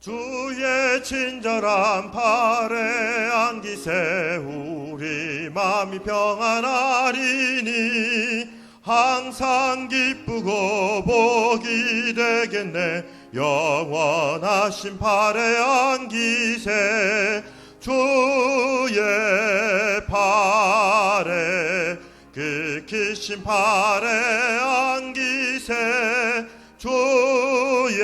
주의 친절한 팔에 안기세 우리 마음이 평안하리니 항상 기쁘고 복이 되겠네. 영원하신 팔에 안기세 주의 팔에 그 크신 팔에 안기세 주의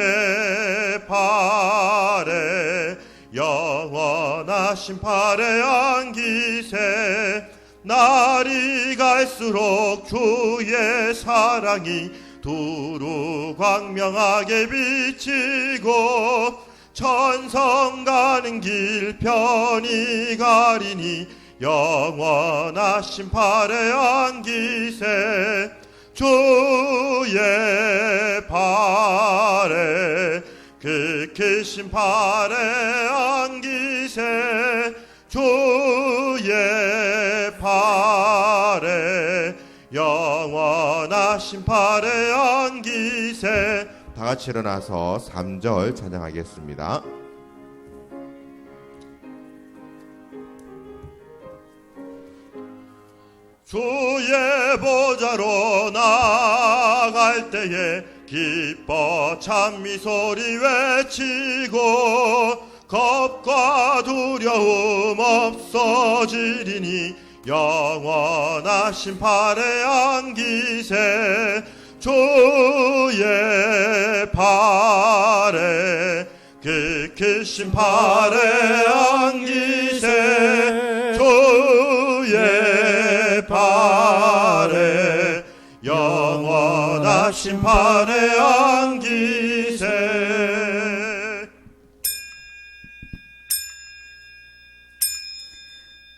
팔에 영원하신 팔에 안기세. 날이 갈수록 주의 사랑이 두루 광명하게 비치고 천성 가는 길 편히 가리니 영원하신 팔에 안기세 주의 팔에 그 크신 팔에 안기세 주의 팔에 영원하신 팔에 안기세. 다 같이 일어나서 3절 찬양하겠습니다. 주의 보좌로 나갈 때에 기뻐 찬미 소리 외치고 겁과 두려움 없어지리니 영원하신 팔에 안기세 주의 팔에 그 크신 팔에 안기세 주의 팔에 영원하신 팔에 안기세.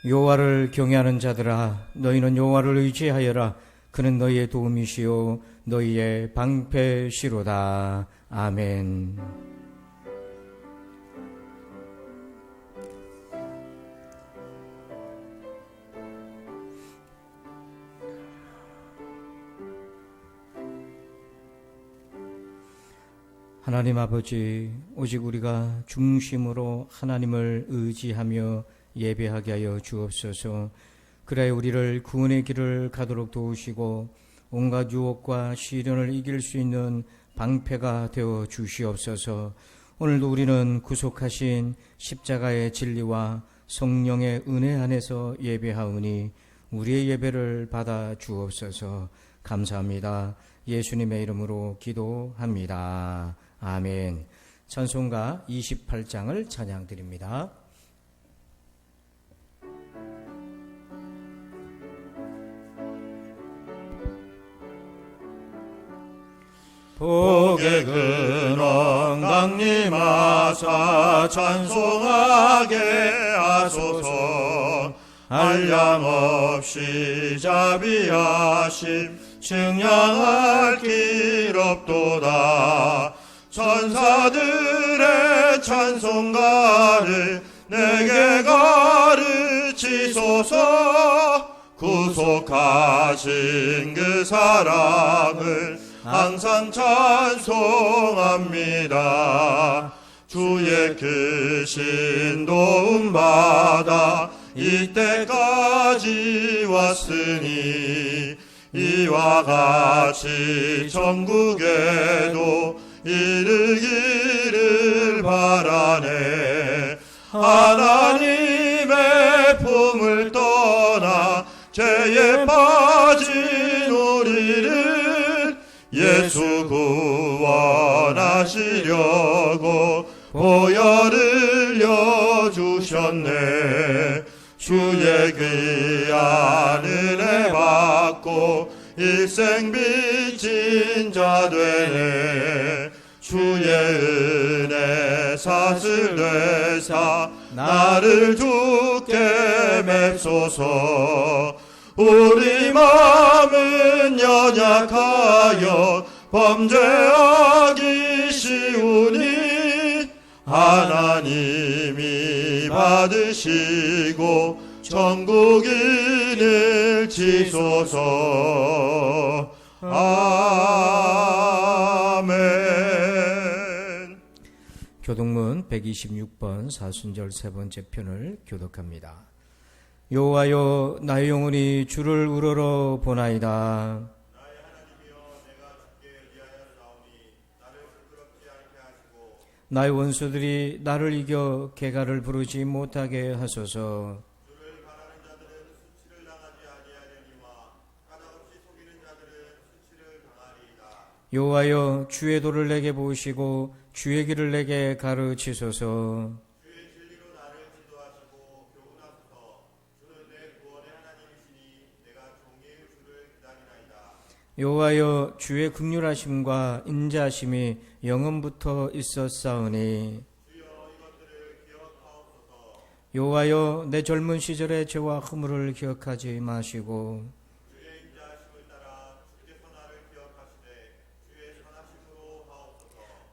여호와를 경외하는 자들아, 너희는 여호와를 의지하여라. 그는 너희의 도움이시요 너희의 방패시로다. 아멘. 하나님 아버지, 오직 우리가 중심으로 하나님을 의지하며 예배하게 하여 주옵소서. 그래야 우리를 구원의 길을 가도록 도우시고 온갖 유혹과 시련을 이길 수 있는 방패가 되어 주시옵소서. 오늘도 우리는 구속하신 십자가의 진리와 성령의 은혜 안에서 예배하오니 우리의 예배를 받아 주옵소서. 감사합니다. 예수님의 이름으로 기도합니다. 아멘. 찬송가 28장을 찬양드립니다. 복의 근원 강림하사 찬송하게 하소서. 한량없이 자비하심 증량할 길 없도다. 천사들의 찬송가를 내게 가르치소서. 구속하신 그 사랑을 항상 찬송합니다. 주의 크신 도움 받아 이때까지 왔으니 이와 같이 천국에도 이르기를 바라네. 하나님의 품을 떠나 죄에 빠진 우리를 예수 구원하시려고 보혈을 여주셨네. 주의 귀한 은혜 받고 일생 빚진 자 되네. 주의 은혜 사슬 되사 나를 주께 맵소서. 우리 마음은 연약하여 범죄하기 쉬우니 하나님이 받으시고 천국인을 지소서. 아멘. 교독문 126번 사순절 세 번째 편을 교독합니다. 여호와여 나의 영혼이 주를 우러러 보나이다. 나의 원수들이 나를 이겨 개가를 부르지 못하게 하소서. 여호와여 주의 도를 내게 보시고 주의 길을 내게 가르치소서. 여호와여 주의 긍휼하심과 인자하심이 영원부터 있었사오니 여호와여 내 젊은 시절의 죄와 허물을 기억하지 마시고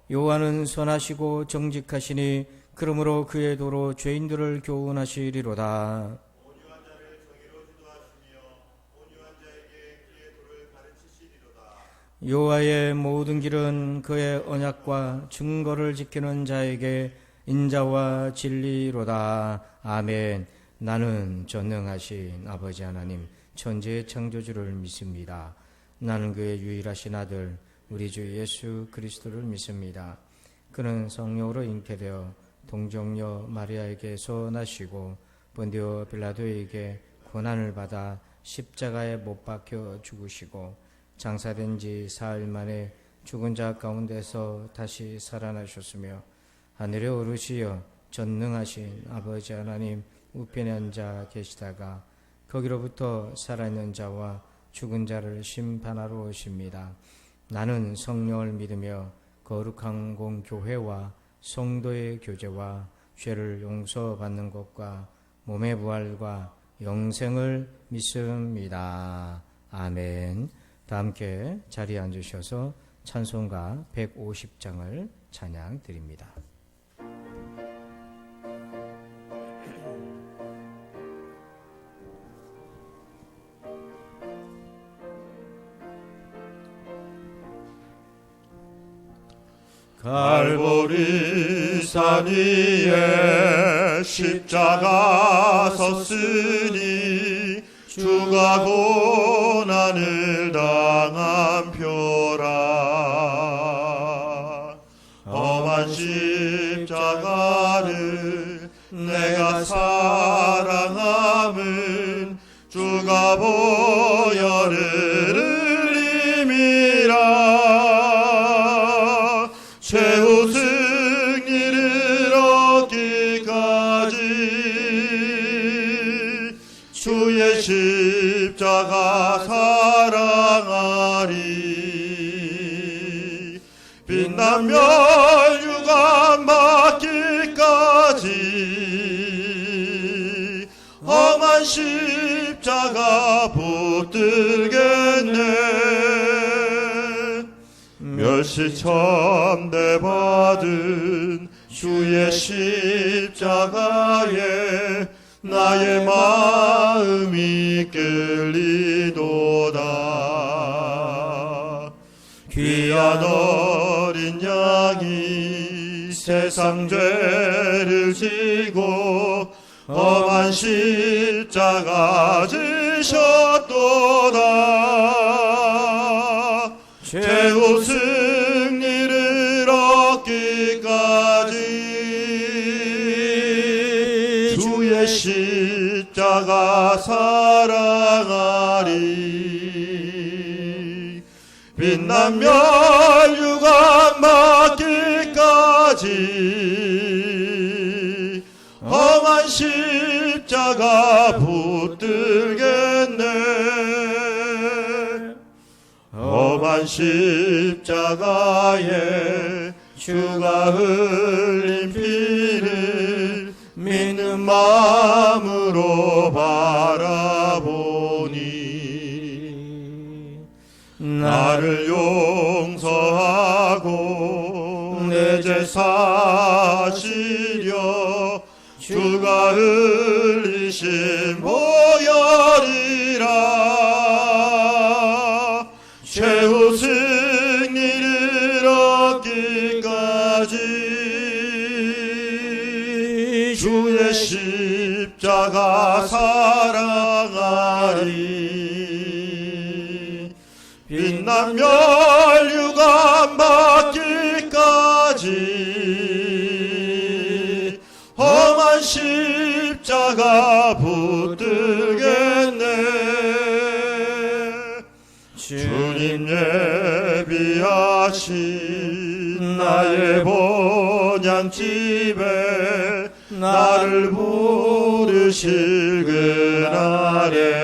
여호와는 선하시고 정직하시니 그러므로 그의 도로 죄인들을 교훈하시리로다. 여호와의 모든 길은 그의 언약과 증거를 지키는 자에게 인자와 진리로다. 아멘. 나는 전능하신 아버지 하나님 천지의 창조주를 믿습니다. 나는 그의 유일하신 아들 우리 주 예수 그리스도를 믿습니다. 그는 성령으로 잉태되어 동정녀 마리아에게서 나시고 본디오 빌라도에게 고난을 받아 십자가에 못 박혀 죽으시고 장사된 지 사흘 만에 죽은 자 가운데서 다시 살아나셨으며 하늘에 오르시어 전능하신 아버지 하나님 우편에 앉아 계시다가 거기로부터 살아있는 자와 죽은 자를 심판하러 오십니다. 나는 성령을 믿으며 거룩한 공교회와 성도의 교제와 죄를 용서받는 것과 몸의 부활과 영생을 믿습니다. 아멘. 다 함께 자리에 앉으셔서 찬송가 150장을 찬양 드립니다. 갈보리 산 위에 십자가 섰으니 주가 고난을 당한 표라. 험한 십자가를 내가 사랑함은 주가 보혈을 흘림이라. 최후 승리를 얻기까지 주의 십자가 사랑하리. 빛나며 유감 받기까지 험한 십자가 붙들겠네. 멸시천대 받은 주의 십자가에 나의 마음이 끌리도다. 귀한 어린 양이 세상 죄를 지고 험한 십자가 지셨도다. 최후 승리를 얻기까지 주의 십자가 사랑하리. 빛나며 유감 받기까지 험한 십자가 붙들겠네. 험한 십자가에 주가 흘린 피를 믿는 마음으로 바라보니 나를 용서하고 내 죄 사시려 주가 흘리신 보혈이라. 최후 승리를 얻기까지 사랑하리 빛난 멸류관 받기까지 험한 십자가 붙들겠네 주님 예비하신 나의 본향집에 나를 부르실 그날에는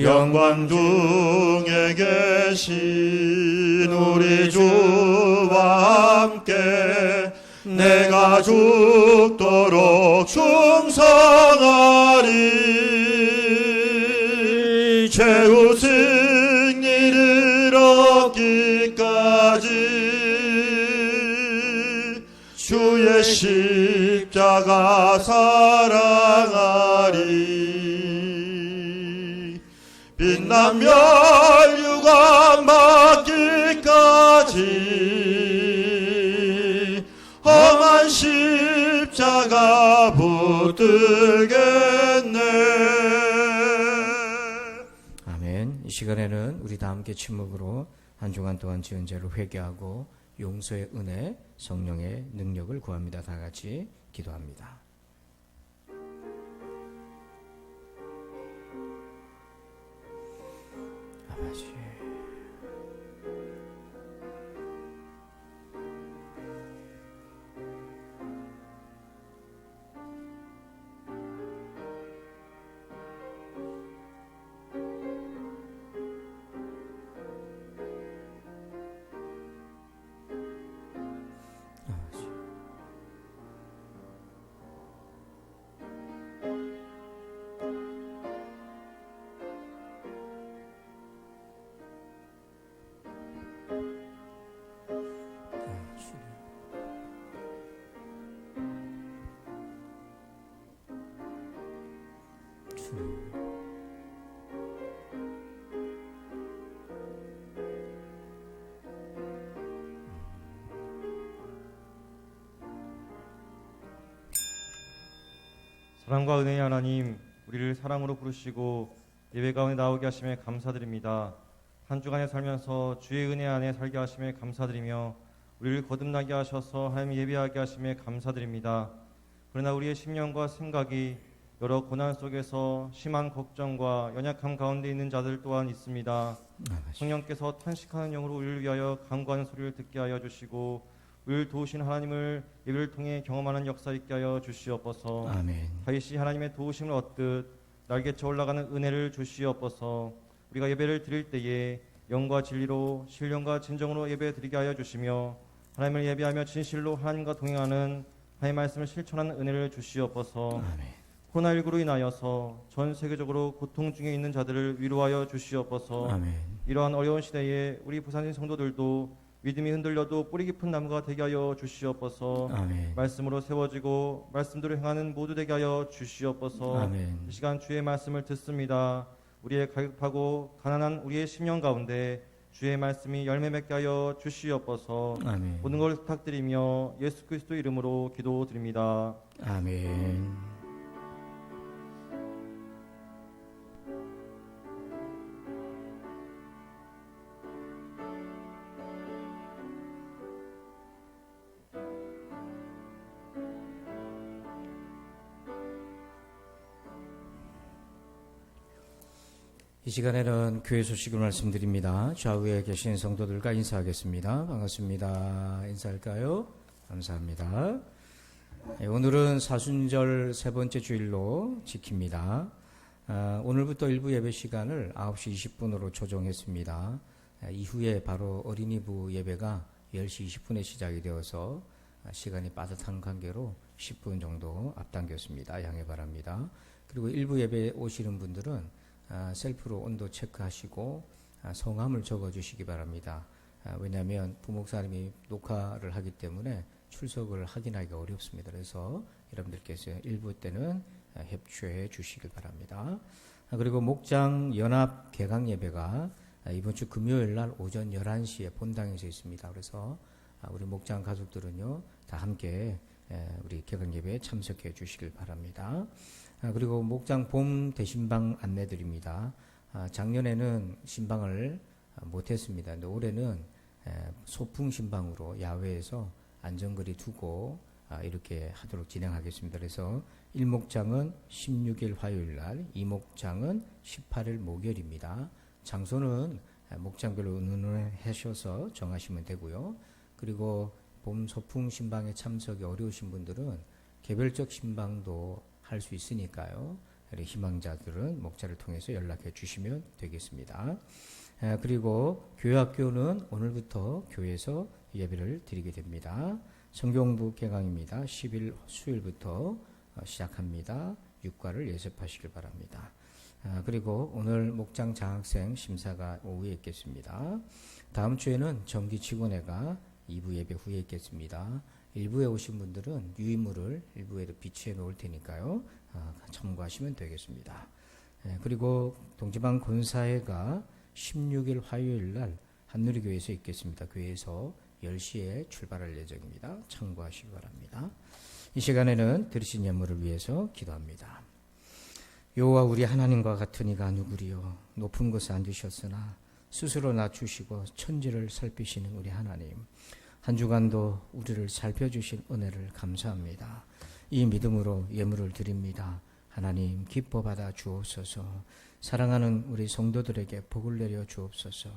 영광중에 계신 우리 주와 함께 내가 죽도록 충성하리 최후 승리를 얻기까지 주의 십자가 사랑하리 빛난 멸류관 받기까지 험한 십자가 붙들겠네. 아멘. 이 시간에는 우리 다 함께 침묵으로 한 주간 동안 지은 죄를 회개하고 용서의 은혜, 성령의 능력을 구합니다. 다 같이 기도합니다. 아버지, 사랑과 은혜의 하나님, 우리를 사랑으로 부르시고 예배 가운데 나오게 하심에 감사드립니다. 한 주간에 살면서 주의 은혜 안에 살게 하심에 감사드리며 우리를 거듭나게 하셔서 하나님 예배하게 하심에 감사드립니다. 그러나 우리의 심령과 생각이 여러 고난 속에서 심한 걱정과 연약함 가운데 있는 자들 또한 있습니다. 성령께서 탄식하는 영으로 우리를 위하여 간구하는 소리를 듣게 하여 주시고 우리를 도우신 하나님을 예배를 통해 경험하는 역사 있게 하여 주시옵소서. 아멘. 다윗이 하나님의 도우심을 얻듯 날개쳐 올라가는 은혜를 주시옵소서. 우리가 예배를 드릴 때에 영과 진리로 신령과 진정으로 예배 드리게 하여 주시며 하나님을 예배하며 진실로 하나님과 동행하는 하나님의 말씀을 실천하는 은혜를 주시옵소서. 아멘. 코로나19로 인하여서 전 세계적으로 고통 중에 있는 자들을 위로하여 주시옵소서. 아멘. 이러한 어려운 시대에 우리 부산인 성도들도 믿음이 흔들려도 뿌리 깊은 나무가 되게 하여 주시옵소서. 아멘. 말씀으로 세워지고 말씀대로 행하는 모두 되게 하여 주시옵소서. 아멘. 이 시간 주의 말씀을 듣습니다. 우리의 갈급하고 가난한 우리의 심령 가운데 주의 말씀이 열매 맺게 하여 주시옵소서. 아멘. 모든 걸 부탁드리며 예수 그리스도 이름으로 기도드립니다. 아멘. 이 시간에는 교회 소식을 말씀드립니다. 좌우에 계신 성도들과 인사하겠습니다. 반갑습니다. 인사할까요? 감사합니다. 오늘은 사순절 세 번째 주일로 지킵니다. 오늘부터 일부 예배 시간을 9시 20분으로 조정했습니다. 이후에 바로 어린이부 예배가 10시 20분에 시작이 되어서 시간이 빠듯한 관계로 10분 정도 앞당겼습니다. 양해 바랍니다. 그리고 일부 예배에 오시는 분들은 셀프로 온도 체크하시고 성함을 적어주시기 바랍니다. 왜냐하면 부목사님이 녹화를 하기 때문에 출석을 확인하기가 어렵습니다. 그래서 여러분들께서 일부 때는 협조해 주시길 바랍니다. 그리고 목장 연합 개강 예배가 이번 주 금요일 날 오전 11시에 본당에서 있습니다. 그래서 우리 목장 가족들은요 다 함께 우리 개강 예배에 참석해 주시길 바랍니다. 그리고 목장 봄 대신방 안내드립니다. 작년에는 신방을 못했습니다. 근데 올해는 소풍 신방으로 야외에서 안전거리 두고 이렇게 하도록 진행하겠습니다. 그래서 1목장은 16일 화요일 날, 2목장은 18일 목요일입니다. 장소는 목장별로 의논하셔서 정하시면 되고요. 그리고 봄 소풍 신방에 참석이 어려우신 분들은 개별적 신방도 할 수 있으니까요. 희망자들은 목자를 통해서 연락해 주시면 되겠습니다. 그리고 교회학교는 오늘부터 교회에서 예배를 드리게 됩니다. 성경부 개강입니다. 10일 수요일부터 시작합니다. 육과를 예습하시길 바랍니다. 그리고 오늘 목장 장학생 심사가 오후에 있겠습니다. 다음 주에는 정기직원회가 2부 예배 후에 있겠습니다. 일부에 오신 분들은 유인물을 일부에도 비치해 놓을 테니까요. 참고하시면 되겠습니다. 그리고 동지방 권사회가 16일 화요일 날 한누리교회에서 있겠습니다. 교회에서 10시에 출발할 예정입니다. 참고하시기 바랍니다. 이 시간에는 들으신 예물을 위해서 기도합니다. 여호와 우리 하나님과 같은 이가 누구리요? 높은 곳에 앉으셨으나 스스로 낮추시고 천지를 살피시는 우리 하나님, 한 주간도 우리를 살펴주신 은혜를 감사합니다. 이 믿음으로 예물을 드립니다. 하나님 기뻐 받아 주옵소서. 사랑하는 우리 성도들에게 복을 내려 주옵소서.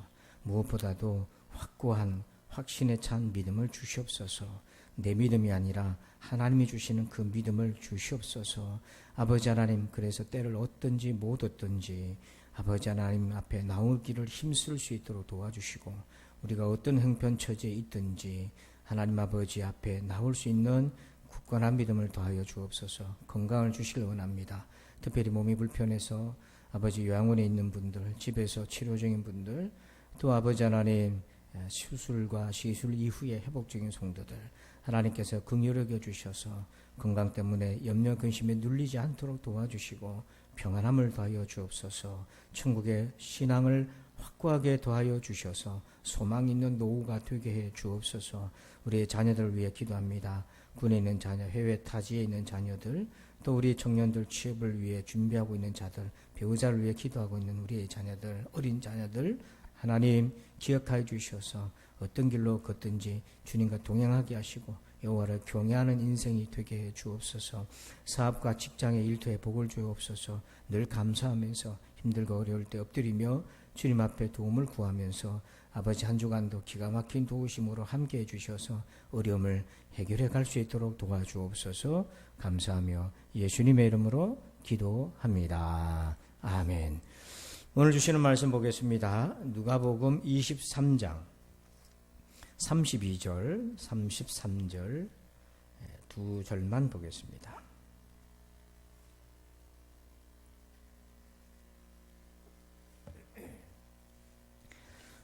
무엇보다도 확고한 확신에 찬 믿음을 주시옵소서. 내 믿음이 아니라 하나님이 주시는 그 믿음을 주시옵소서. 아버지 하나님, 그래서 때를 얻든지 못 얻든지 아버지 하나님 앞에 나올 길을 힘쓸 수 있도록 도와주시고, 우리가 어떤 형편처지에 있든지 하나님 아버지 앞에 나올 수 있는 굳건한 믿음을 더하여 주옵소서. 건강을 주시길 원합니다. 특별히 몸이 불편해서 아버지 요양원에 있는 분들, 집에서 치료 중인 분들, 또 아버지 하나님 수술과 시술 이후에 회복 중인 성도들, 하나님께서 긍휼히 여겨 주셔서 건강 때문에 염려 근심에 눌리지 않도록 도와주시고 평안함을 더하여 주옵소서. 천국의 신앙을 확고하게 더하여 주셔서 소망 있는 노후가 되게 해 주옵소서. 우리의 자녀들을 위해 기도합니다. 군에 있는 자녀, 해외 타지에 있는 자녀들, 또 우리 청년들 취업을 위해 준비하고 있는 자들, 배우자를 위해 기도하고 있는 우리의 자녀들, 어린 자녀들, 하나님 기억하여 주셔서 어떤 길로 걷든지 주님과 동행하게 하시고 여호와를 경외하는 인생이 되게 해 주옵소서. 사업과 직장의 일터에 복을 주옵소서. 늘 감사하면서 힘들고 어려울 때 엎드리며 주님 앞에 도움을 구하면서 아버지 한 주간도 기가 막힌 도우심으로 함께 해주셔서 어려움을 해결해 갈 수 있도록 도와주옵소서. 감사하며 예수님의 이름으로 기도합니다. 아멘. 오늘 주시는 말씀 보겠습니다. 누가복음 23장 32절, 33절 두 절만 보겠습니다.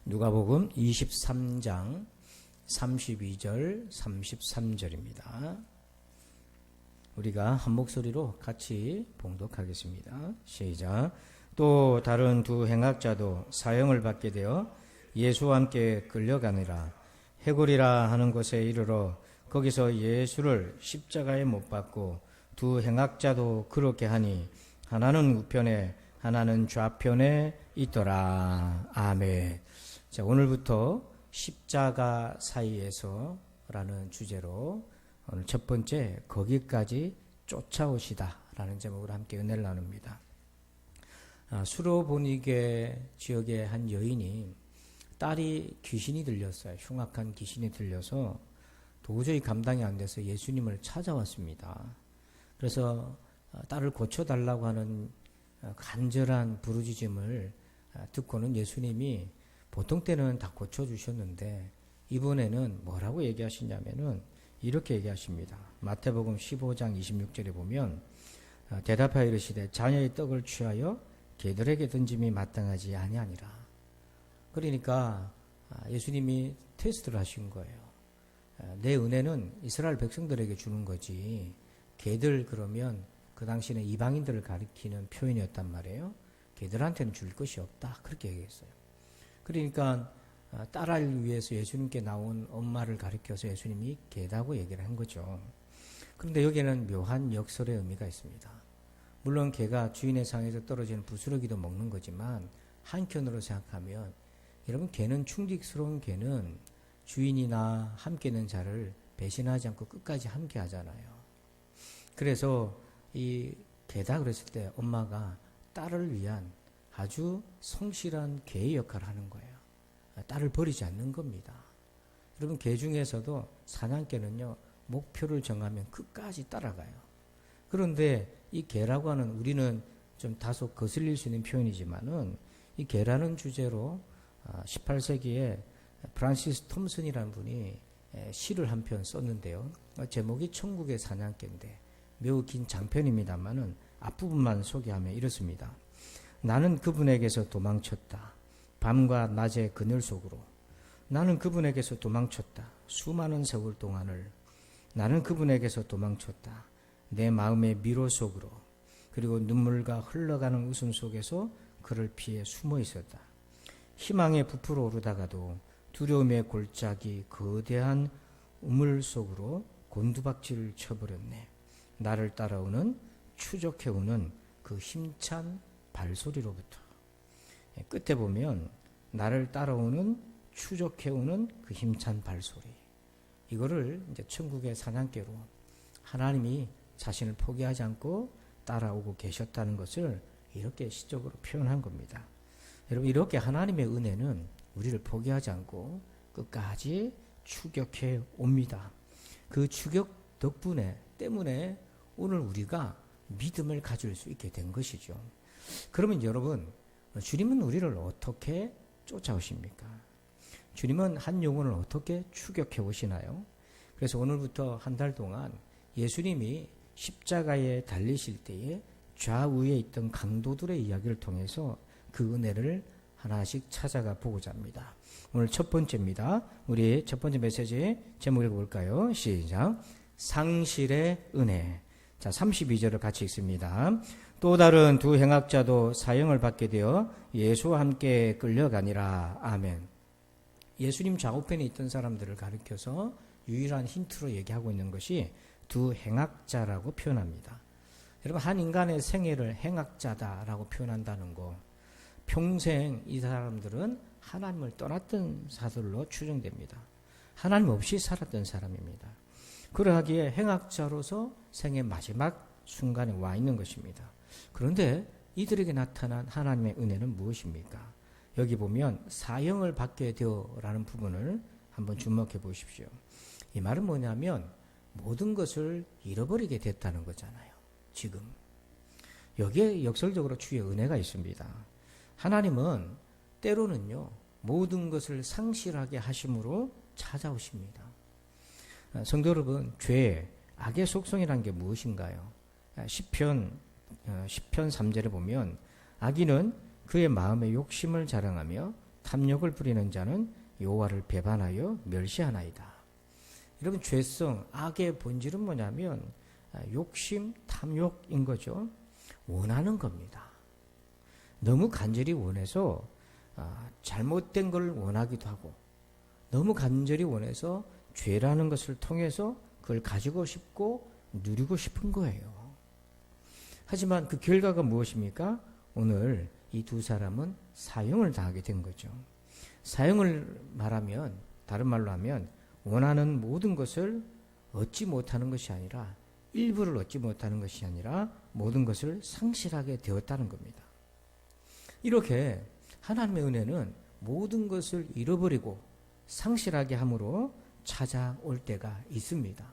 누가복음 23장 32절, 33절입니다. 우리가 한 목소리로 같이 봉독하겠습니다. 시작. 또 다른 두 행악자도 사형을 받게 되어 예수와 함께 끌려가니라. 해골이라 하는 곳에 이르러 거기서 예수를 십자가에 못 박고 두 행악자도 그렇게 하니 하나는 우편에 하나는 좌편에 있더라. 아멘. 자, 오늘부터 십자가 사이에서라는 주제로 오늘 첫 번째 거기까지 쫓아오시다라는 제목으로 함께 은혜를 나눕니다. 수로보니게 지역의 한 여인이 딸이 귀신이 들렸어요. 흉악한 귀신이 들려서 도저히 감당이 안 돼서 예수님을 찾아왔습니다. 그래서 딸을 고쳐달라고 하는 간절한 부르짖음을 듣고는 예수님이 보통 때는 다 고쳐주셨는데 이번에는 뭐라고 얘기하시냐면은 이렇게 얘기하십니다. 마태복음 15장 26절에 보면 대답하여 이르시되 자녀의 떡을 취하여 개들에게 던짐이 마땅하지 아니하니라. 그러니까 예수님이 테스트를 하신 거예요. 내 은혜는 이스라엘 백성들에게 주는 거지 개들 그러면 그 당시에는 이방인들을 가리키는 표현이었단 말이에요. 개들한테는 줄 것이 없다. 그렇게 얘기했어요. 그러니까 딸을 위해서 예수님께 나온 엄마를 가리켜서 예수님이 개다고 얘기를 한 거죠. 그런데 여기에는 묘한 역설의 의미가 있습니다. 물론 개가 주인의 상에서 떨어지는 부스러기도 먹는 거지만 한켠으로 생각하면 여러분 개는 충직스러운 개는 주인이나 함께 있는 자를 배신하지 않고 끝까지 함께 하잖아요. 그래서 이 개다 그랬을 때 엄마가 딸을 위한 아주 성실한 개의 역할을 하는 거예요. 딸을 버리지 않는 겁니다. 여러분 개 중에서도 사냥개는요 목표를 정하면 끝까지 따라가요. 그런데 이 개라고 하는 우리는 좀 다소 거슬릴 수 있는 표현이지만은 이 개라는 주제로 18세기에 프란시스 톰슨이라는 분이 시를 한 편 썼는데요. 제목이 천국의 사냥개인데 매우 긴 장편입니다만은 앞부분만 소개하면 이렇습니다. 나는 그분에게서 도망쳤다. 밤과 낮의 그늘 속으로. 나는 그분에게서 도망쳤다. 수많은 세월 동안을. 나는 그분에게서 도망쳤다. 내 마음의 미로 속으로. 그리고 눈물과 흘러가는 웃음 속에서 그를 피해 숨어 있었다. 희망에 부풀어 오르다가도 두려움의 골짜기 거대한 우물 속으로 곤두박질을 쳐버렸네. 나를 따라오는 추적해오는 그 힘찬 발소리로부터. 끝에 보면 나를 따라오는 추적해오는 그 힘찬 발소리. 이거를 이제 천국의 사냥개로 하나님이 자신을 포기하지 않고 따라오고 계셨다는 것을 이렇게 시적으로 표현한 겁니다. 여러분 이렇게 하나님의 은혜는 우리를 포기하지 않고 끝까지 추격해 옵니다. 그 추격 때문에 오늘 우리가 믿음을 가질 수 있게 된 것이죠. 그러면 여러분 주님은 우리를 어떻게 쫓아오십니까? 주님은 한 영혼을 어떻게 추격해 오시나요? 그래서 오늘부터 한 달 동안 예수님이 십자가에 달리실 때에 좌우에 있던 강도들의 이야기를 통해서 그 은혜를 하나씩 찾아가 보고자 합니다. 오늘 첫 번째입니다. 우리 첫 번째 메시지 제목 읽어볼까요? 시작. 상실의 은혜. 자, 32절을 같이 읽습니다. 또 다른 두 행악자도 사형을 받게 되어 예수와 함께 끌려가니라. 아멘. 예수님 좌우편에 있던 사람들을 가리켜서 유일한 힌트로 얘기하고 있는 것이 두 행악자라고 표현합니다. 여러분 한 인간의 생애를 행악자다라고 표현한다는 거, 평생 이 사람들은 하나님을 떠났던 사들로 추정됩니다. 하나님 없이 살았던 사람입니다. 그러하기에 행악자로서 생의 마지막 순간에 와 있는 것입니다. 그런데 이들에게 나타난 하나님의 은혜는 무엇입니까? 여기 보면 사형을 받게 되어라는 부분을 한번 주목해 보십시오. 이 말은 뭐냐면 모든 것을 잃어버리게 됐다는 거잖아요. 지금 여기에 역설적으로 주의 은혜가 있습니다. 하나님은 때로는요 모든 것을 상실하게 하심으로 찾아오십니다. 성도 여러분, 죄, 악의 속성이라는 게 무엇인가요? 시편 3절에 보면 악인은 그의 마음의 욕심을 자랑하며 탐욕을 부리는 자는 여호와를 배반하여 멸시하나이다. 여러분 죄성, 악의 본질은 뭐냐면 욕심, 탐욕인 거죠. 원하는 겁니다. 너무 간절히 원해서 잘못된 걸 원하기도 하고 너무 간절히 원해서 죄라는 것을 통해서 그걸 가지고 싶고 누리고 싶은 거예요. 하지만 그 결과가 무엇입니까? 오늘 이 두 사람은 사형을 당하게 된 거죠. 사형을 말하면 다른 말로 하면 원하는 모든 것을 얻지 못하는 것이 아니라 일부를 얻지 못하는 것이 아니라 모든 것을 상실하게 되었다는 겁니다. 이렇게 하나님의 은혜는 모든 것을 잃어버리고 상실하게 함으로 찾아올 때가 있습니다.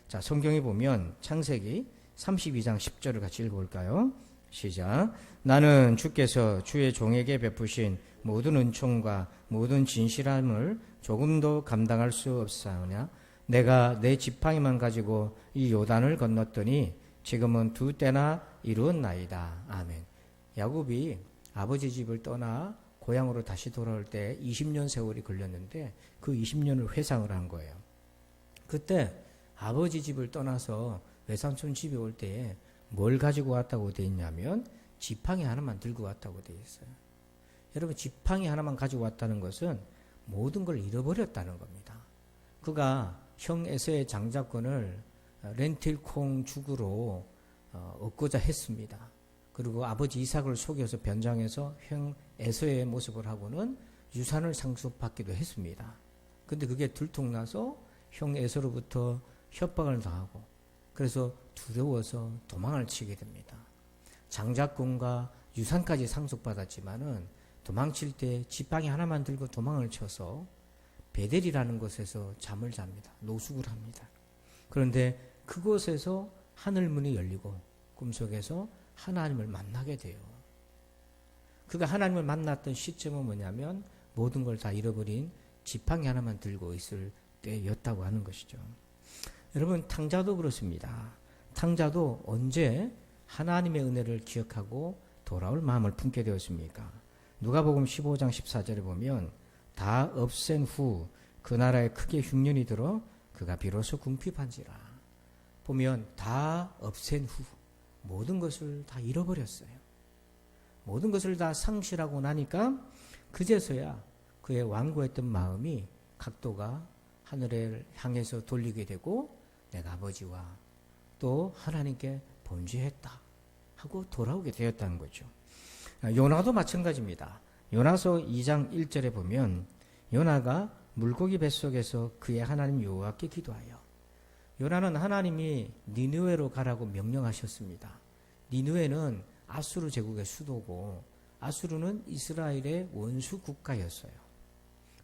자, 성경에 보면 창세기 32장 10절을 같이 읽어볼까요? 시작. 나는 주께서 주의 종에게 베푸신 모든 은총과 모든 진실함을 조금도 감당할 수 없사오냐. 내가 내 지팡이만 가지고 이 요단을 건넜더니 지금은 두 때나 이루었나이다. 아멘. 야곱이 아버지 집을 떠나 고향으로 다시 돌아올 때 20년 세월이 걸렸는데 그 20년을 회상을 한 거예요. 그때 아버지 집을 떠나서 외삼촌 집에 올 때에 뭘 가지고 왔다고 되어 있냐면 지팡이 하나만 들고 왔다고 되어 있어요. 여러분 지팡이 하나만 가지고 왔다는 것은 모든 걸 잃어버렸다는 겁니다. 그가 형 에서의 장자권을 렌틸콩 죽으로 얻고자 했습니다. 그리고 아버지 이삭을 속여서 변장해서 형 에서의 모습을 하고는 유산을 상속받기도 했습니다. 근데 그게 들통나서 형 에서로부터 협박을 당하고 그래서 두려워서 도망을 치게 됩니다. 장자권과 유산까지 상속받았지만은 도망칠 때 지팡이 하나만 들고 도망을 쳐서 베델이라는 곳에서 잠을 잡니다. 노숙을 합니다. 그런데 그곳에서 하늘문이 열리고 꿈속에서 하나님을 만나게 돼요. 그가 하나님을 만났던 시점은 뭐냐면 모든 걸 다 잃어버린 지팡이 하나만 들고 있을 때였다고 하는 것이죠. 여러분, 탕자도 그렇습니다. 탕자도 언제 하나님의 은혜를 기억하고 돌아올 마음을 품게 되었습니까? 누가복음 15장 14절에 보면 다 없앤 후 그 나라에 크게 흉년이 들어 그가 비로소 궁핍한지라. 보면 다 없앤 후 모든 것을 다 잃어버렸어요. 모든 것을 다 상실하고 나니까 그제서야 그의 완고했던 마음이 각도가 하늘을 향해서 돌리게 되고 내가 아버지와 또 하나님께 범죄했다 하고 돌아오게 되었다는 거죠. 요나도 마찬가지입니다. 요나서 2장 1절에 보면 요나가 물고기 뱃속에서 그의 하나님 여호와께 기도하여 요나는 하나님이 니느웨로 가라고 명령하셨습니다. 니느웨는 아수르 제국의 수도고 아수르는 이스라엘의 원수 국가였어요.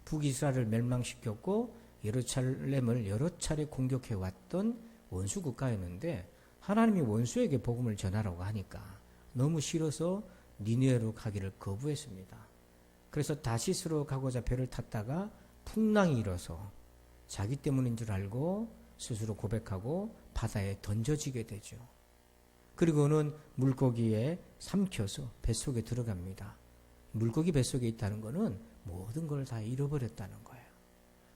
북이스라엘을 멸망시켰고 예루살렘을 여러 차례 공격해왔던 원수 국가였는데 하나님이 원수에게 복음을 전하라고 하니까 너무 싫어서 니느웨로 가기를 거부했습니다. 그래서 다시스로 가고자 배를 탔다가 풍랑이 일어서 자기 때문인 줄 알고 스스로 고백하고 바다에 던져지게 되죠. 그리고는 물고기에 삼켜서 뱃속에 들어갑니다. 물고기 뱃속에 있다는 것은 모든 걸 다 잃어버렸다는 거예요.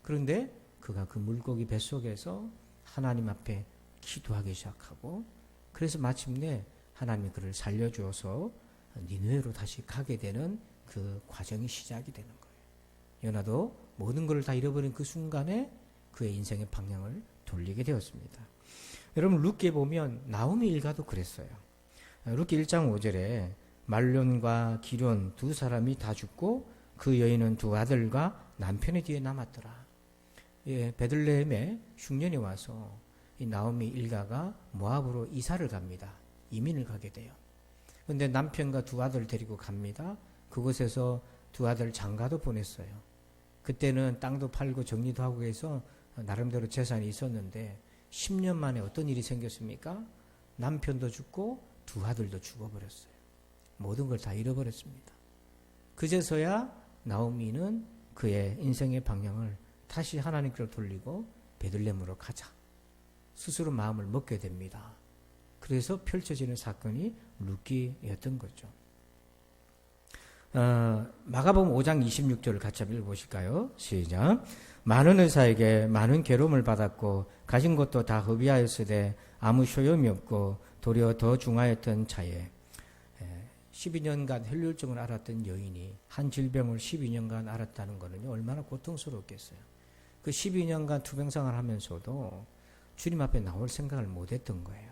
그런데 그가 그 물고기 뱃속에서 하나님 앞에 기도하기 시작하고 그래서 마침내 하나님이 그를 살려주어서 니느웨로 다시 가게 되는 그 과정이 시작이 되는 거예요. 요나도 모든 걸 다 잃어버린 그 순간에 그의 인생의 방향을 돌리게 되었습니다. 여러분 룻기에 보면 나오미 일가도 그랬어요. 룻기 1장 5절에 말론과 기럨 두 사람이 다 죽고 그 여인은 두 아들과 남편의 뒤에 남았더라. 예, 베들레헴에 흉년이 와서 이 나오미 일가가 모압으로 이사를 갑니다. 이민을 가게 돼요. 그런데 남편과 두 아들 데리고 갑니다. 그곳에서 두 아들 장가도 보냈어요. 그때는 땅도 팔고 정리도 하고 해서 나름대로 재산이 있었는데 10년 만에 어떤 일이 생겼습니까? 남편도 죽고 두 아들도 죽어버렸어요. 모든 걸 다 잃어버렸습니다. 그제서야 나오미는 그의 인생의 방향을 다시 하나님께로 돌리고 베들레헴으로 가자. 스스로 마음을 먹게 됩니다. 그래서 펼쳐지는 사건이 룻기였던 거죠. 마가복음 5장 26절을 같이 한번 읽어보실까요? 시작. 많은 의사에게 많은 괴로움을 받았고 가진 것도 다 허비하였으되 아무 소용이 없고 도리어 더 중하였던 차에 12년간 혈류증을 앓았던 여인이 한 질병을 12년간 앓았다는 것은 얼마나 고통스럽겠어요. 그 12년간 투병생활을 하면서도 주님 앞에 나올 생각을 못했던 거예요.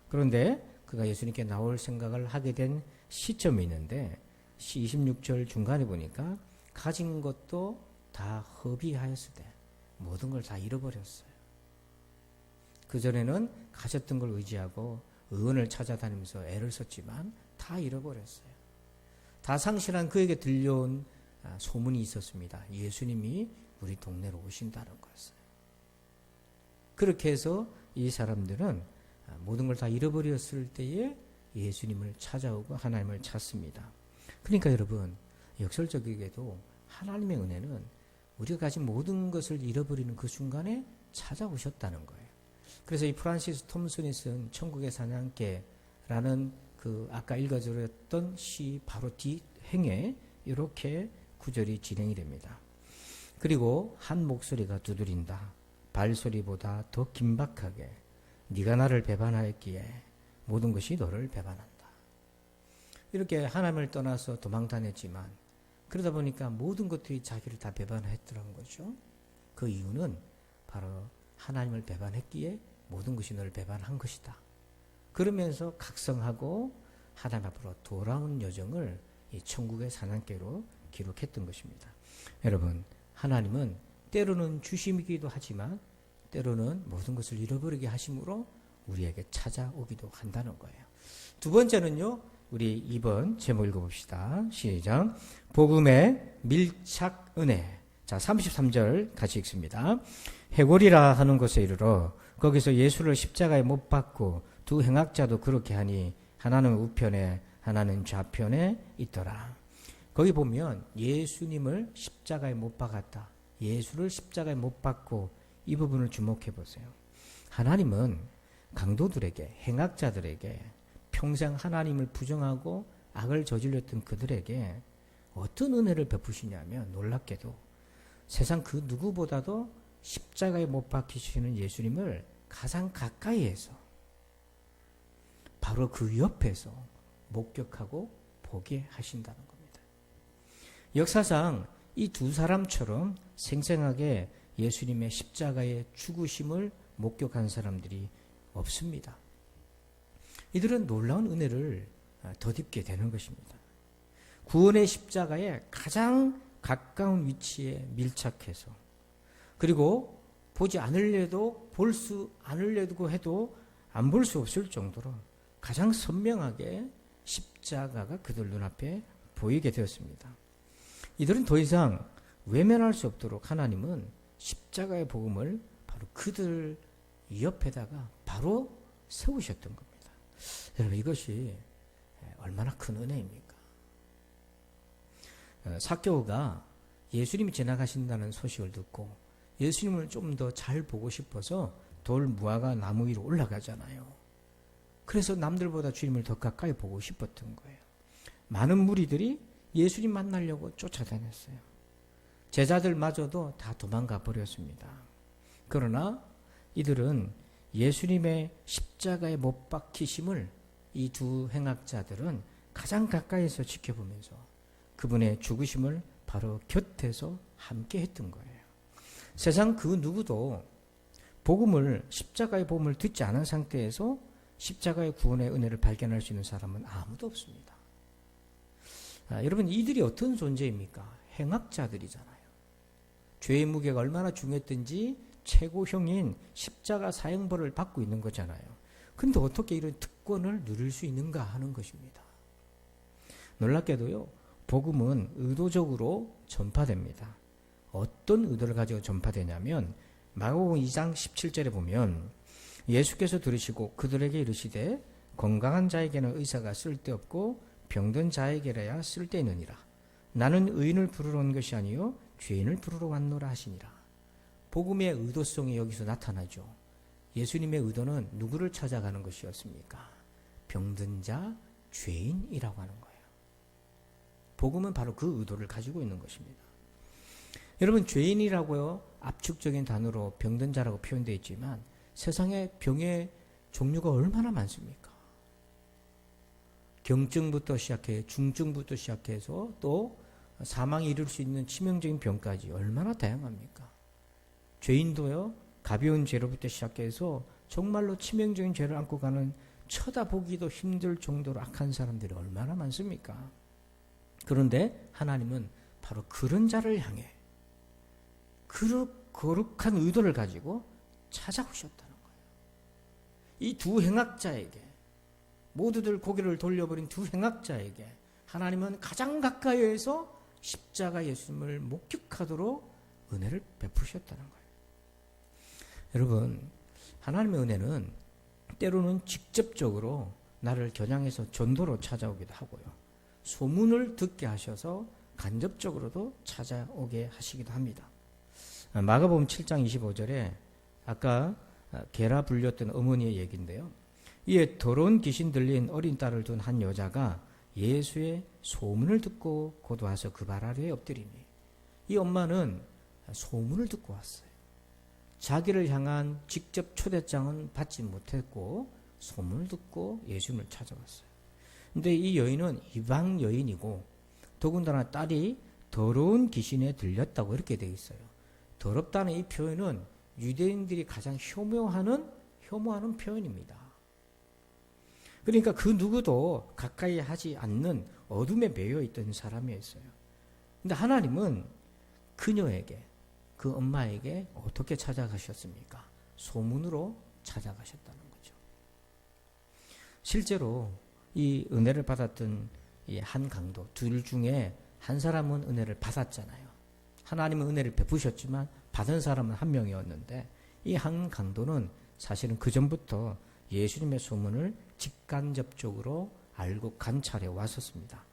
그런데 그가 예수님께 나올 생각을 하게 된 시점이 있는데 26절 중간에 보니까 가진 것도 다 허비하였을 때 모든 걸 다 잃어버렸어요. 그전에는 가졌던 걸 의지하고 의원을 찾아다니면서 애를 썼지만 다 잃어버렸어요. 다 상실한 그에게 들려온 소문이 있었습니다. 예수님이 우리 동네로 오신다는 것을. 그렇게 해서 이 사람들은 모든 걸 다 잃어버렸을 때에 예수님을 찾아오고 하나님을 찾습니다. 그러니까 여러분, 역설적이게도 하나님의 은혜는 우리가 가진 모든 것을 잃어버리는 그 순간에 찾아오셨다는 거예요. 그래서 이 프란시스 톰슨이 쓴 천국의 사냥개라는 그 아까 읽어드렸던 시 바로 뒤행에 이렇게 구절이 진행이 됩니다. 그리고 한 목소리가 두드린다. 발소리보다 더 긴박하게 네가 나를 배반하였기에 모든 것이 너를 배반한다. 이렇게 하나님을 떠나서 도망 다녔지만 그러다 보니까 모든 것들이 자기를 다 배반했더란 거죠. 그 이유는 바로 하나님을 배반했기에 모든 것이 너를 배반한 것이다. 그러면서 각성하고 하나님 앞으로 돌아온 여정을 이 천국의 사냥개로 기록했던 것입니다. 여러분, 하나님은 때로는 주심이기도 하지만 때로는 모든 것을 잃어버리게 하심으로 우리에게 찾아오기도 한다는 거예요. 두 번째는요, 우리 2번 제목 읽어봅시다. 시작. 복음의 밀착 은혜. 자, 33절 같이 읽습니다. 해골이라 하는 곳에 이르러 거기서 예수를 십자가에 못 박고 두 행악자도 그렇게 하니 하나는 우편에 하나는 좌편에 있더라. 거기 보면 예수님을 십자가에 못 박았다. 예수를 십자가에 못 박고 이 부분을 주목해 보세요. 하나님은 강도들에게, 행악자들에게, 평생 하나님을 부정하고 악을 저질렀던 그들에게 어떤 은혜를 베푸시냐면 놀랍게도 세상 그 누구보다도 십자가에 못 박히시는 예수님을 가장 가까이에서 바로 그 옆에서 목격하고 보게 하신다는 겁니다. 역사상 이 두 사람처럼 생생하게 예수님의 십자가의 죽으심을 목격한 사람들이 없습니다. 이들은 놀라운 은혜를 덧입게 되는 것입니다. 구원의 십자가에 가장 가까운 위치에 밀착해서 그리고 보지 않으려도 볼 수 않으려고 해도 안 볼 수 없을 정도로 가장 선명하게 십자가가 그들 눈앞에 보이게 되었습니다. 이들은 더 이상 외면할 수 없도록 하나님은 십자가의 복음을 바로 그들 옆에다가 바로 세우셨던 겁니다. 여러분, 이것이 얼마나 큰 은혜입니까? 삭개오가 예수님이 지나가신다는 소식을 듣고 예수님을 좀 더 잘 보고 싶어서 돌 무화과 나무 위로 올라가잖아요. 그래서 남들보다 주님을 더 가까이 보고 싶었던 거예요. 많은 무리들이 예수님 만나려고 쫓아다녔어요. 제자들마저도 다 도망가 버렸습니다. 그러나 이들은 예수님의 십자가에 못 박히심을 이 두 행악자들은 가장 가까이서 지켜보면서 그분의 죽으심을 바로 곁에서 함께 했던 거예요. 세상 그 누구도 십자가의 복음을 듣지 않은 상태에서 십자가의 구원의 은혜를 발견할 수 있는 사람은 아무도 없습니다. 여러분, 이들이 어떤 존재입니까? 행악자들이잖아요. 죄의 무게가 얼마나 중요했든지 최고형인 십자가 사형벌을 받고 있는 거잖아요. 근데 어떻게 이런 특권을 누릴 수 있는가 하는 것입니다. 놀랍게도요, 복음은 의도적으로 전파됩니다. 어떤 의도를 가지고 전파되냐면 마가복음 2장 17절에 보면 예수께서 들으시고 그들에게 이르시되 건강한 자에게는 의사가 쓸데없고 병든 자에게라야 쓸데있느니라. 나는 의인을 부르러 온 것이 아니요 죄인을 부르러 왔노라 하시니라. 복음의 의도성이 여기서 나타나죠. 예수님의 의도는 누구를 찾아가는 것이었습니까? 병든 자, 죄인이라고 하는 거예요. 복음은 바로 그 의도를 가지고 있는 것입니다. 여러분, 죄인이라고요, 압축적인 단어로 병든 자라고 표현되어 있지만 세상에 병의 종류가 얼마나 많습니까? 경증부터 시작해 중증부터 시작해서 또 사망에 이를 수 있는 치명적인 병까지 얼마나 다양합니까? 죄인도요, 가벼운 죄로부터 시작해서 정말로 치명적인 죄를 안고 가는 쳐다보기도 힘들 정도로 악한 사람들이 얼마나 많습니까? 그런데 하나님은 바로 그런 자를 향해 거룩한 의도를 가지고 찾아오셨다는 거예요. 이 두 행악자에게, 모두들 고개를 돌려버린 두 행악자에게 하나님은 가장 가까이에서 십자가 예수님을 목격하도록 은혜를 베푸셨다는 거예요. 여러분, 하나님의 은혜는 때로는 직접적으로 나를 겨냥해서 전도로 찾아오기도 하고요, 소문을 듣게 하셔서 간접적으로도 찾아오게 하시기도 합니다. 마가복음 7장 25절에 아까 게라 불렸던 어머니의 얘기인데요. 이에 더러운 귀신 들린 어린 딸을 둔 한 여자가 예수의 소문을 듣고 곧 와서 그 발 아래에 엎드리니, 이 엄마는 소문을 듣고 왔어요. 자기를 향한 직접 초대장은 받지 못했고 소문을 듣고 예수님을 찾아왔어요. 근데 이 여인은 이방 여인이고 더군다나 딸이 더러운 귀신에 들렸다고 이렇게 되어 있어요. 더럽다는 이 표현은 유대인들이 가장 혐오하는 혐오하는 표현입니다. 그러니까 그 누구도 가까이 하지 않는 어둠에 매여 있던 사람이었어요. 근데 하나님은 그녀에게, 그 엄마에게 어떻게 찾아가셨습니까? 소문으로 찾아가셨다는 거죠. 실제로 이 은혜를 받았던 이 한 강도, 둘 중에 한 사람은 은혜를 받았잖아요. 하나님은 은혜를 베푸셨지만 받은 사람은 한 명이었는데, 이 한 강도는 사실은 그 전부터 예수님의 소문을 직간접적으로 알고 관찰해 왔었습니다.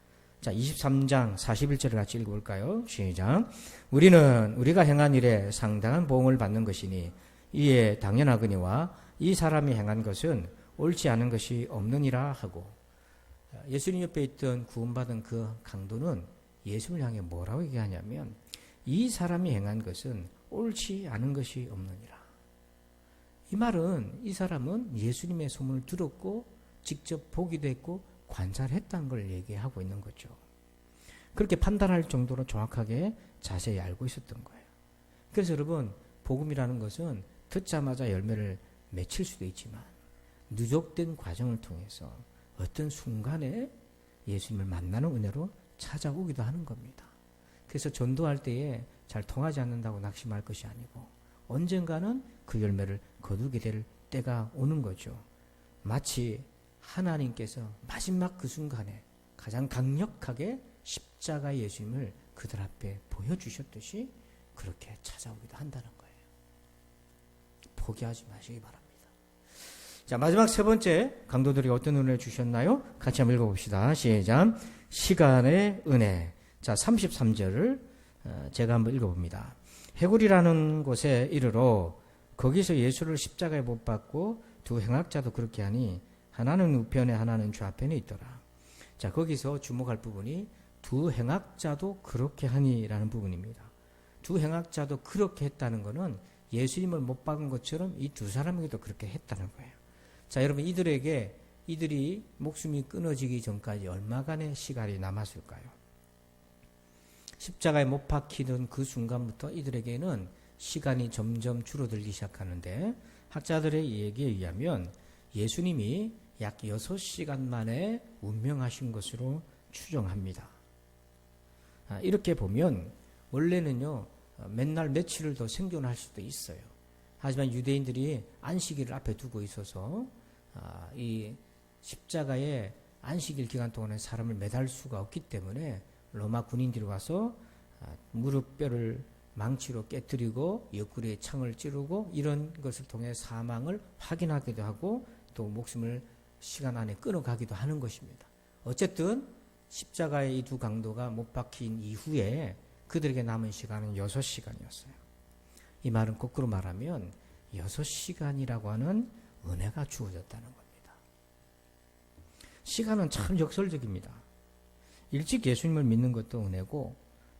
자, 23장 41절을 같이 읽어볼까요? 시작. 우리는 우리가 행한 일에 상당한 보응을 받는 것이니 이에 당연하거니와 이 사람이 행한 것은 옳지 않은 것이 없느니라 하고, 예수님 옆에 있던 구원받은 그 강도는 예수를 향해 뭐라고 얘기하냐면, 이 사람이 행한 것은 옳지 않은 것이 없느니라. 이 말은 이 사람은 예수님의 소문을 들었고 직접 보기도 했고 관찰했다는 걸 얘기하고 있는 거죠. 그렇게 판단할 정도로 정확하게 자세히 알고 있었던 거예요. 그래서 여러분, 복음이라는 것은 듣자마자 열매를 맺힐 수도 있지만 누적된 과정을 통해서 어떤 순간에 예수님을 만나는 은혜로 찾아오기도 하는 겁니다. 그래서 전도할 때에 잘 통하지 않는다고 낙심할 것이 아니고 언젠가는 그 열매를 거두게 될 때가 오는 거죠. 마치 하나님께서 마지막 그 순간에 가장 강력하게 십자가 예수님을 그들 앞에 보여주셨듯이 그렇게 찾아오기도 한다는 거예요. 포기하지 마시기 바랍니다. 자, 마지막 세 번째, 강도들이 어떤 은혜를 주셨나요? 같이 한번 읽어봅시다. 시작. 시간의 은혜. 자, 33절을 제가 한번 읽어봅니다. 해골이라는 곳에 이르러 거기서 예수를 십자가에 못 박고 두 행악자도 그렇게 하니 하나는 우편에 하나는 좌편에 있더라. 자, 거기서 주목할 부분이 두 행악자도 그렇게 하니라는 부분입니다. 두 행악자도 그렇게 했다는 것은 예수님을 못 박은 것처럼 이 두 사람에게도 그렇게 했다는 거예요. 자, 여러분, 이들이 목숨이 끊어지기 전까지 얼마간의 시간이 남았을까요? 십자가에 못 박히던 그 순간부터 이들에게는 시간이 점점 줄어들기 시작하는데, 학자들의 얘기에 의하면 예수님이 약 6시간 만에 운명하신 것으로 추정합니다. 이렇게 보면 원래는요, 맨날 며칠을 더 생존할 수도 있어요. 하지만 유대인들이 안식일을 앞에 두고 있어서 이 십자가에 안식일 기간 동안에 사람을 매달 수가 없기 때문에 로마 군인들이 와서 무릎뼈를 망치로 깨뜨리고 옆구리에 창을 찌르고 이런 것을 통해 사망을 확인하기도 하고 또 목숨을 시간 안에 끊어가기도 하는 것입니다. 어쨌든 십자가의 이 두 강도가 못 박힌 이후에 그들에게 남은 시간은 6시간이었어요. 이 말은 거꾸로 말하면 6시간이라고 하는 은혜가 주어졌다는 겁니다. 시간은 참 역설적입니다. 일찍 예수님을 믿는 것도 은혜고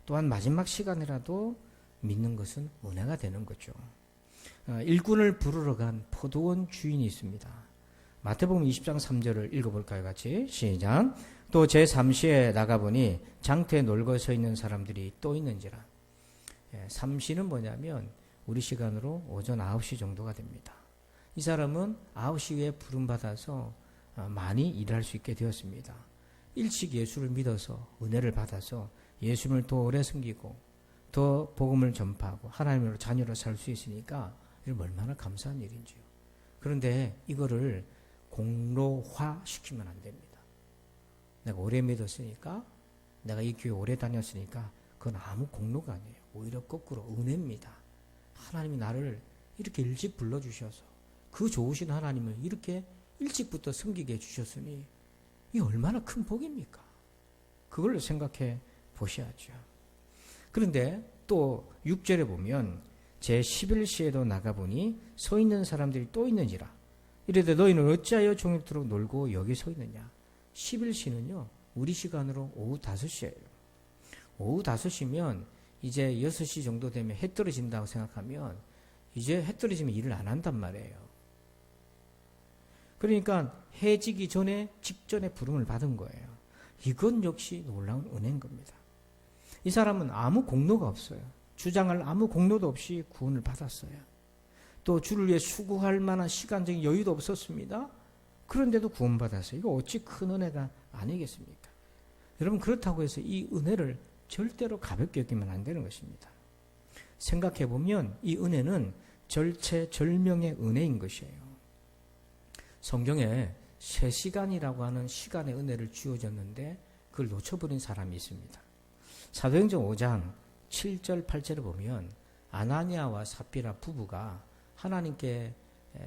또한 마지막 시간이라도 믿는 것은 은혜가 되는 거죠. 일꾼을 부르러 간 포도원 주인이 있습니다. 마태복음 20장 3절을 읽어볼까요? 같이 시작. 또 제3시에 나가보니 장터에 놀고 서 있는 사람들이 또 있는지라. 3시는 뭐냐면 우리 시간으로 오전 9시 정도가 됩니다. 이 사람은 9시에 부름받아서 많이 일할 수 있게 되었습니다. 일찍 예수를 믿어서 은혜를 받아서 예수님을 더 오래 섬기고 더 복음을 전파하고 하나님으로 자녀로 살 수 있으니까 이건 얼마나 감사한 일인지요. 그런데 이거를 공로화시키면 안 됩니다. 내가 오래 믿었으니까, 내가 이 교회 오래 다녔으니까 그건 아무 공로가 아니에요. 오히려 거꾸로 은혜입니다. 하나님이 나를 이렇게 일찍 불러주셔서 그 좋으신 하나님을 이렇게 일찍부터 섬기게 해주셨으니 이 얼마나 큰 복입니까? 그걸로 생각해 보셔야죠. 그런데 또 6절에 보면 제11시에도 나가보니 서 있는 사람들이 또 있는지라. 이르되 너희는 어찌하여 종일토록 놀고 여기 서 있느냐. 11시는요 우리 시간으로 오후 5시예요. 오후 5시면 이제 6시 정도 되면 해 떨어진다고 생각하면 이제 해 떨어지면 일을 안 한단 말이에요. 그러니까 해 지기 전에 직전에 부름을 받은 거예요. 이건 역시 놀라운 은혜인 겁니다. 이 사람은 아무 공로가 없어요. 주장할 아무 공로도 없이 구원을 받았어요. 또 주를 위해 수고할 만한 시간적인 여유도 없었습니다. 그런데도 구원받았어요. 이거 어찌 큰 은혜가 아니겠습니까? 여러분, 그렇다고 해서 이 은혜를 절대로 가볍게 여기면 안 되는 것입니다. 생각해 보면 이 은혜는 절체절명의 은혜인 것이에요. 성경에 3시간이라고 하는 시간의 은혜를 주어졌는데 그걸 놓쳐버린 사람이 있습니다. 사도행전 5장 7절 8절을 보면 아나니아와 삽비라 부부가 하나님께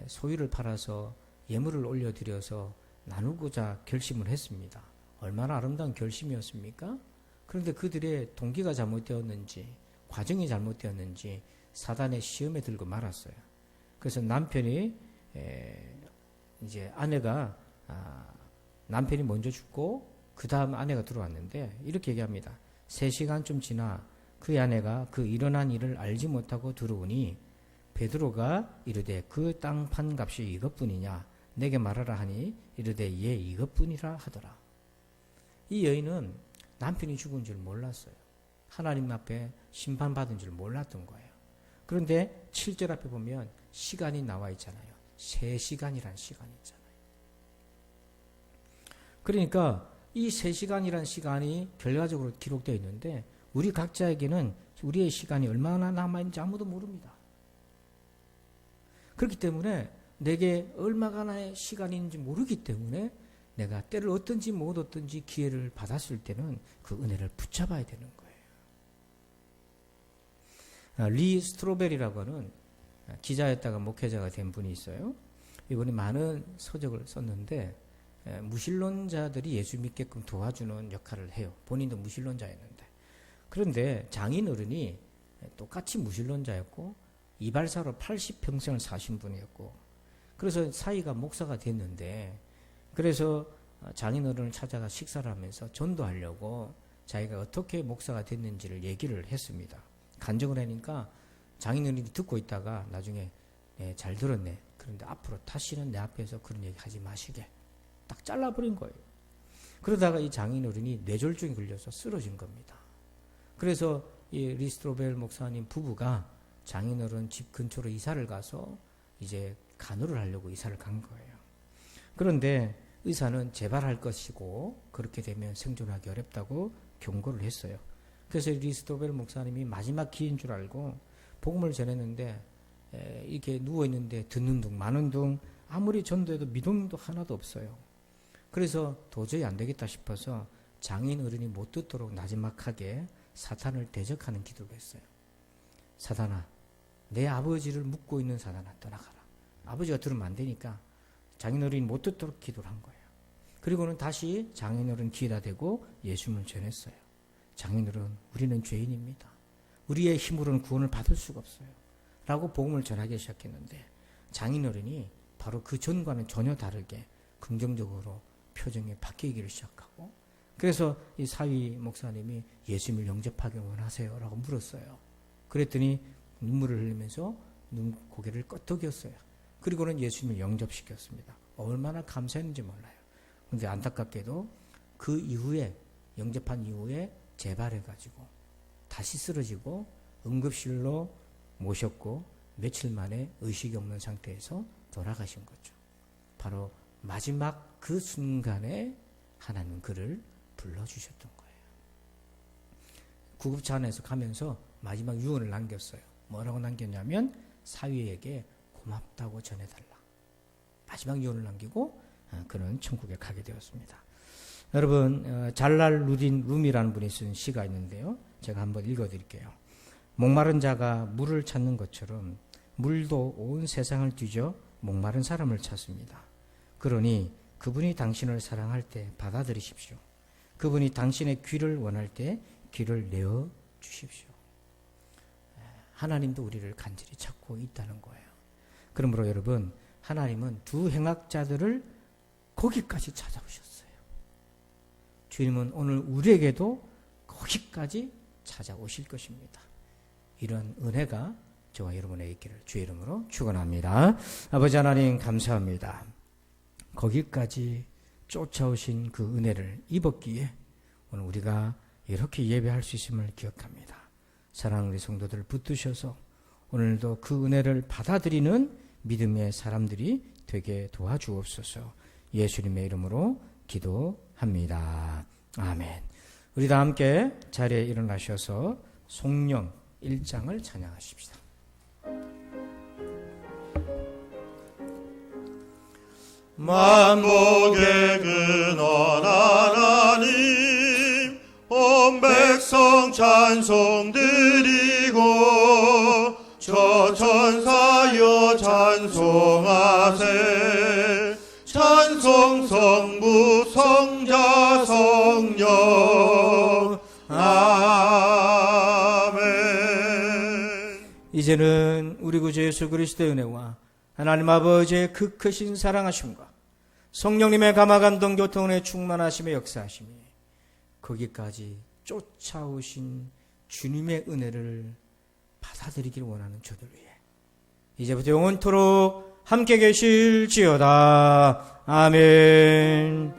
소유를 팔아서 예물을 올려드려서 나누고자 결심을 했습니다. 얼마나 아름다운 결심이었습니까? 그런데 그들의 동기가 잘못되었는지 과정이 잘못되었는지 사단의 시험에 들고 말았어요. 그래서 남편이 이제 아내가 남편이 먼저 죽고 그 다음 아내가 들어왔는데 이렇게 얘기합니다. 3시간쯤 지나 그의 아내가 그 일어난 일을 알지 못하고 들어오니 베드로가 이르되 그 땅 판 값이 이것뿐이냐 내게 말하라 하니 이르되 예 이것뿐이라 하더라. 이 여인은 남편이 죽은 줄 몰랐어요. 하나님 앞에 심판받은 줄 몰랐던 거예요. 그런데 7절 앞에 보면 시간이 나와 있잖아요. 3시간이란 시간이 있잖아요. 그러니까 이 3시간이란 시간이 결과적으로 기록되어 있는데 우리 각자에게는 우리의 시간이 얼마나 남아있는지 아무도 모릅니다. 그렇기 때문에 내게 얼마간의 시간이 있는지 모르기 때문에 내가 때를 얻든지 못 얻든지 기회를 받았을 때는 그 은혜를 붙잡아야 되는 거예요. 리 스트로벨이라고 하는 기자였다가 목회자가 된 분이 있어요. 이분이 많은 서적을 썼는데 무신론자들이 예수 믿게끔 도와주는 역할을 해요. 본인도 무신론자였는데. 그런데 장인 어른이 똑같이 무신론자였고 이발사로 80평생을 사신 분이었고 그래서 사이가 목사가 됐는데 그래서 장인 어른을 찾아가 식사를 하면서 전도하려고 자기가 어떻게 목사가 됐는지를 얘기를 했습니다. 간증을 하니까 장인 어른이 듣고 있다가 나중에 잘 들었네. 그런데 앞으로 다시는 내 앞에서 그런 얘기 하지 마시게. 딱 잘라버린 거예요. 그러다가 이 장인 어른이 뇌졸중에 걸려서 쓰러진 겁니다. 그래서 이 리스트로벨 목사님 부부가 장인 어른 집 근처로 이사를 가서 이제 간호를 하려고 이사를 간 거예요. 그런데 의사는 재발할 것이고 그렇게 되면 생존하기 어렵다고 경고를 했어요. 그래서 리스트로벨 목사님이 마지막 기회인 줄 알고 복음을 전했는데 이렇게 누워있는데 듣는 둥 마는 둥 아무리 전도해도 믿음도 하나도 없어요. 그래서 도저히 안 되겠다 싶어서 장인 어른이 못 듣도록 나지막하게 사탄을 대적하는 기도를 했어요. 사탄아, 내 아버지를 묻고 있는 사탄아 떠나가라. 아버지가 들으면 안 되니까 장인 어른이 못 듣도록 기도를 한 거예요. 그리고는 다시 장인 어른 기회가 되고 예수님을 전했어요. 장인 어른, 우리는 죄인입니다. 우리의 힘으로는 구원을 받을 수가 없어요. 라고 복음을 전하기 시작했는데 장인 어른이 바로 그 전과는 전혀 다르게 긍정적으로 표정이 바뀌기를 시작하고 그래서 이 사위 목사님이 예수님을 영접하기 원하세요? 라고 물었어요. 그랬더니 눈물을 흘리면서 고개를 끄덕였어요. 그리고는 예수님을 영접시켰습니다. 얼마나 감사했는지 몰라요. 그런데 안타깝게도 그 이후에 영접한 이후에 재발해가지고 다시 쓰러지고 응급실로 모셨고 며칠 만에 의식이 없는 상태에서 돌아가신 거죠. 바로 마지막 그 순간에 하나님은 그를 불러주셨던 거예요. 구급차 안에서 가면서 마지막 유언을 남겼어요. 뭐라고 남겼냐면 사위에게 고맙다고 전해달라. 마지막 유언을 남기고 그는 천국에 가게 되었습니다. 여러분 잘랄 루딘 룸이라는 분이 쓴 시가 있는데요. 제가 한번 읽어드릴게요. 목마른 자가 물을 찾는 것처럼 물도 온 세상을 뒤져 목마른 사람을 찾습니다. 그러니 그분이 당신을 사랑할 때 받아들이십시오. 그분이 당신의 귀를 원할 때 귀를 내어 주십시오. 하나님도 우리를 간절히 찾고 있다는 거예요. 그러므로 여러분 하나님은 두 행악자들을 거기까지 찾아오셨어요. 주님은 오늘 우리에게도 거기까지 찾아오실 것입니다. 이런 은혜가 저와 여러분에게 있기를 주의 이름으로 축원합니다. 아버지 하나님 감사합니다. 거기까지 쫓아오신 그 은혜를 입었기에 오늘 우리가 이렇게 예배할 수 있음을 기억합니다. 사랑하는 우리 성도들 붙드셔서 오늘도 그 은혜를 받아들이는 믿음의 사람들이 되게 도와주옵소서. 예수님의 이름으로 기도합니다. 아멘. 우리 다 함께 자리에 일어나셔서 송령 1장을 찬양하십시다. 만복의 근원 하나님 온 백성 찬송 드리고 저 천사여 찬송하세 찬송 성부 성자 성령 아멘. 이제는 우리 구주 예수 그리스도의 은혜와 하나님 아버지의 그 크신 사랑하심과 성령님의 감화감동 교통의 충만하심의 역사하심이 거기까지 쫓아오신 주님의 은혜를 받아들이기를 원하는 저들 위해 이제부터 영원토록 함께 계실지어다. 아멘.